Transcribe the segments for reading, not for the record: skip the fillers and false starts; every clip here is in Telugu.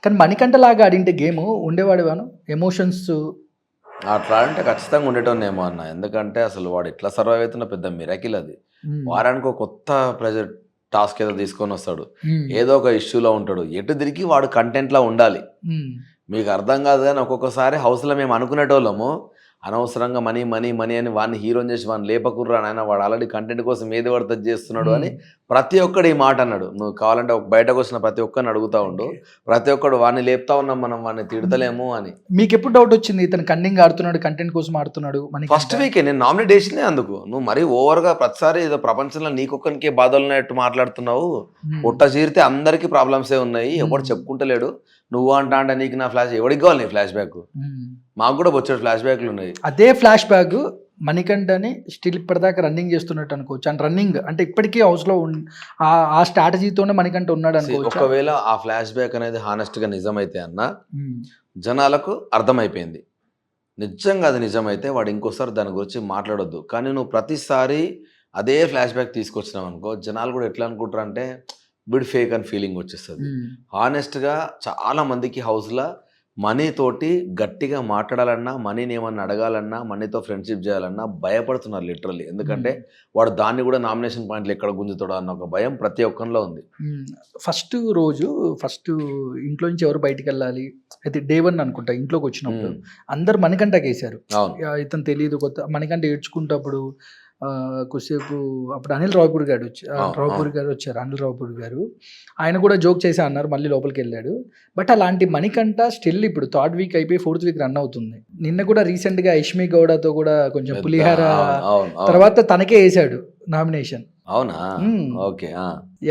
కానీ మణికంఠ లాగా ఆడింటే గేమ్ ఉండేవాడివాను ఎమోషన్స్. అట్లా అంటే ఖచ్చితంగా ఉండేటోన్నేమో అన్న. ఎందుకంటే అసలు వాడు ఎట్లా సర్వైవ్ అవుతున్న పెద్ద మిరాకిల్ అది. వారానికి ఒక కొత్త ప్రెజర్ టాస్క్ ఏదో తీసుకొని వస్తాడు. ఏదో ఒక ఇష్యూలో ఉంటాడు. ఎటు తిరిగి వాడు కంటెంట్‌లో ఉండాలి. మీకు అర్థం కాదు కానీ ఒక్కొక్కసారి హౌస్‌లో మేము అనుకునేటోళ్ళము. అనవసరంగా మనీ మనీ మనీ అని వాడిని హీరోని చేసి వాడిని లేపకుర్రా నాయన, వాడు ఆల్రెడీ కంటెంట్ కోసం ఏది పడితే అది చేస్తున్నాడు అని ప్రతి ఒక్కడు ఈ మాట అన్నాడు. నువ్వు కావాలంటే బయటకు వచ్చిన ప్రతి ఒక్కరిని అడుగుతా ఉండు. ప్రతి ఒక్కడు వాడిని లేపుతా ఉన్నాం మనం, వాడిని తిడతలేము అని. మీకు ఎప్పుడు డౌట్ వచ్చింది ఇతను కన్నింగ్ ఆడుతున్నాడు, కంటెంట్ కోసం ఆడుతున్నాడు? ఫస్ట్ వీకే నేను నామినేట్ చేసిందే అందుకు. నువ్వు మరీ ఓవర్గా ప్రతిసారి ఏదో ప్రపంచంలో నీకొక్కరికే బాధలు ఉన్నట్టు మాట్లాడుతున్నావు. పుట్ట చీరితే అందరికీ ప్రాబ్లమ్సే ఉన్నాయి, ఎవడు చెప్పుకుంటలేడు. నువ్వు అంటా అంటే నీకు నా ఫ్లాష్ ఎవడికి కావాలి నీ ఫ్లాష్ బ్యాక్? మాకు కూడా వచ్చే ఫ్లాష్ బ్యాక్లు ఉన్నాయి. అదే ఫ్లాష్ బ్యాక్ మణికంఠని స్టిల్ ఇప్పటిదాకా రన్నింగ్ చేస్తున్నట్టు అనుకోవచ్చు. అండ్ రన్నింగ్ అంటే ఇప్పటికీ హౌస్లో ఆ స్ట్రాటజీతోనే మణికంఠ ఉన్నాడు అనుకోవచ్చు. ఒకవేళ ఆ ఫ్లాష్ బ్యాక్ అనేది హానెస్ట్గా నిజమైతే అన్న జనాలకు అర్థమైపోయింది. నిజంగా అది నిజమైతే వాడు ఇంకోసారి దాని గురించి మాట్లాడొద్దు. కానీ నువ్వు ప్రతిసారి అదే ఫ్లాష్ బ్యాక్ తీసుకొచ్చినావు అనుకో, జనాలు కూడా ఎట్లా అనుకుంటారు అంటే వీడు ఫేక్ అని ఫీలింగ్ వచ్చేస్తుంది. హానెస్ట్గా చాలా మందికి హౌస్లో మనీ తోటి గట్టిగా మాట్లాడాలన్నా, మనీని ఏమన్నా అడగాలన్నా, మనీతో ఫ్రెండ్షిప్ చేయాలన్నా భయపడుతున్నారు లిటరల్లీ. ఎందుకంటే వాడు దాన్ని కూడా నామినేషన్ పాయింట్లు ఎక్కడ గుంజుతాడో అన్న ఒక భయం ప్రతి ఒక్కరిలో ఉంది. ఫస్ట్ ఇంట్లో నుంచి ఎవరు బయటికి వెళ్ళాలి అయితే డే 1 అనుకుంటా ఇంట్లోకి వచ్చినప్పుడు అందరు మణికంఠకి వేశారు. ఇతను తెలియదు కొత్త మణికంఠ ఏడ్చుకుంటప్పుడు కొద్దిసేపు అప్పుడు అనిల్ రావుపూడి గారు వచ్చారు. అనిల్ రావుపూడి గారు ఆయన కూడా జోక్ చేసి అన్నారు, మళ్ళీ లోపలికి వెళ్ళాడు. బట్ అలాంటి మణికంఠ స్టిల్ ఇప్పుడు 3rd వీక్ అయిపోయి 4th వీక్ రన్ అవుతుంది. నిన్న కూడా రీసెంట్గా యష్మి గౌడతో కూడా కొంచెం పులిహార తర్వాత తనకే వేసాడు నామినేషన్. అవునా? ఓకే.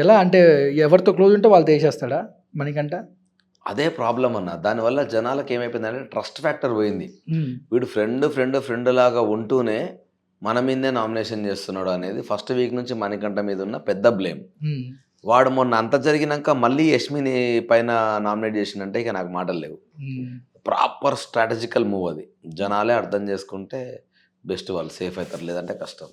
ఎలా అంటే ఎవరితో క్లోజ్ ఉంటే వాళ్ళతో వేసేస్తాడా మణికంఠ? అదే ప్రాబ్లం అన్న. దానివల్ల జనాలకు ఏమైపోయిందంటే ట్రస్ట్ ఫ్యాక్టర్ పోయింది. వీడు ఫ్రెండ్ లాగా ఉంటూనే మన మీదే నామినేషన్ చేస్తున్నాడు అనేది ఫస్ట్ వీక్ నుంచి మణికంఠ మీద ఉన్న పెద్ద బ్లేమ్. వాడు మొన్న అంత జరిగినాక మళ్ళీ యష్మిని పైన నామినేట్ చేసిందంటే ఇక నాకు మాటలు లేవు. ప్రాపర్ స్ట్రాటజికల్ మూవ్ అది. జనాలే అర్థం చేసుకుంటే బెస్ట్, వాళ్ళు సేఫ్ అవుతారు, లేదంటే కష్టం.